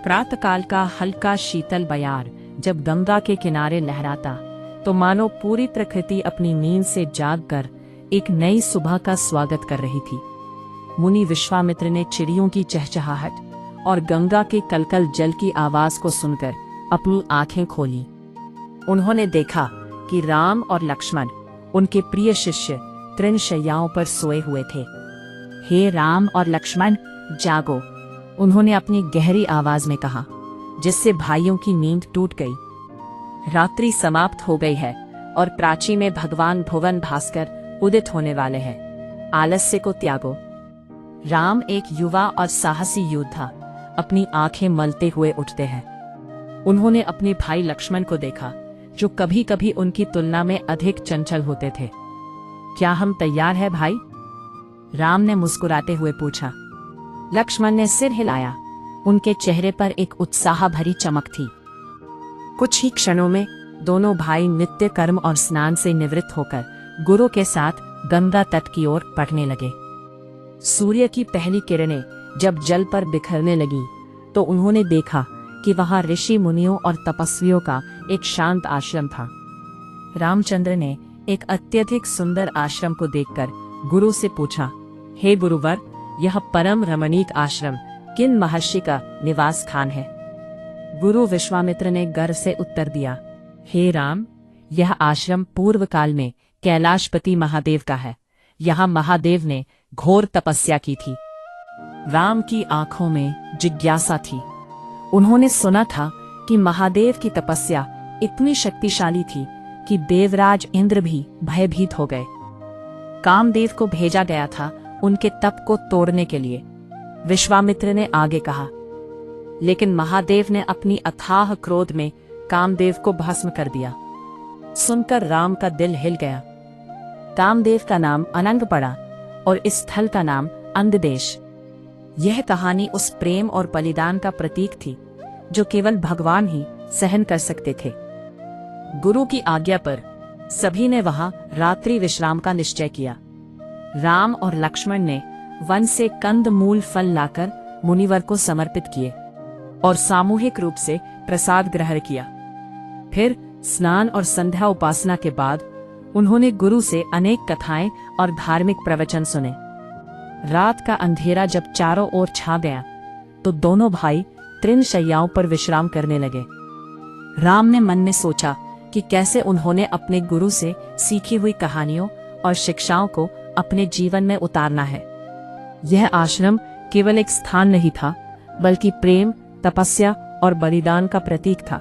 प्रातःकाल का हल्का शीतल बयार जब गंगा के किनारे लहराता तो मानो पूरी प्रकृति अपनी नींद से जागकर एक नई सुबह का स्वागत कर रही थी। मुनि विश्वामित्र ने चिड़ियों की चहचहाहट और गंगा के कलकल जल की आवाज को सुनकर अपनी आंखें खोली। उन्होंने देखा कि राम और लक्ष्मण उनके प्रिय शिष्य तृणशैयाओं पर सोए हुए थे। हे राम और लक्ष्मण, जागो, उन्होंने अपनी गहरी आवाज में कहा, जिससे भाइयों की नींद टूट गई। रात्रि समाप्त हो गई है और प्राची में भगवान भुवन भास्कर उदित होने वाले हैं। आलस्य को त्यागो। राम एक युवा और साहसी योद्धा अपनी आंखें मलते हुए उठते हैं। उन्होंने अपने भाई लक्ष्मण को देखा, जो कभी कभी उनकी तुलना में अधिक चंचल होते थे। क्या हम तैयार हैं भाई? राम ने मुस्कुराते हुए पूछा। लक्ष्मण ने सिर हिलाया। उनके चेहरे पर एक उत्साह भरी चमक थी। कुछ ही क्षणों में दोनों भाई नित्य कर्म और स्नान से निवृत्त होकर गुरु के साथ गंगा तट की ओर बढ़ने लगे। सूर्य की पहली किरणें जब जल पर बिखरने लगी तो उन्होंने देखा कि वहां ऋषि मुनियों और तपस्वियों का एक शांत आश्रम था। रामचंद्र ने एक अत्यधिक सुंदर आश्रम को देखकर गुरु से पूछा, हे गुरुवर, यह परम रमणीक आश्रम किन महर्षि का निवास स्थान है? गुरु विश्वामित्र ने गर्व से उत्तर दिया, हे राम, यह आश्रम पूर्व काल में कैलाशपति महादेव का है। यहाँ महादेव ने घोर तपस्या की थी। राम की आंखों में जिज्ञासा थी। उन्होंने सुना था कि महादेव की तपस्या इतनी शक्तिशाली थी कि देवराज इंद्र भी भयभीत हो गए। कामदेव को भेजा गया था उनके तप को तोड़ने के लिए। विश्वामित्र ने आगे कहा, लेकिन महादेव ने अपनी अथाह क्रोध में कामदेव को भस्म कर दिया। सुनकर राम का दिल हिल गया। कामदेव का नाम अनंग पड़ा और इस स्थल का नाम अंधदेश। यह कहानी उस प्रेम और बलिदान का प्रतीक थी जो केवल भगवान ही सहन कर सकते थे। गुरु की आज्ञा पर सभी ने वहां रात्रि विश्राम का निश्चय किया। राम और लक्ष्मण ने वन से कंद मूल फल लाकर मुनिवर को समर्पित किए और सामूहिक रूप से प्रसाद ग्रहण किया। फिर स्नान और संध्या उपासना के बाद उन्होंने गुरु से अनेक कथाएं और धार्मिक प्रवचन सुने। रात का अंधेरा जब चारों ओर छा गया तो दोनों भाई तृणशैयाओं पर विश्राम करने लगे। राम ने मन में सोचा कि कैसे उन्होंने अपने गुरु से सीखी हुई कहानियों और शिक्षाओं को अपने जीवन में उतारना है। यह आश्रम केवल एक स्थान नहीं था, बल्कि प्रेम, तपस्या और बलिदान का प्रतीक था।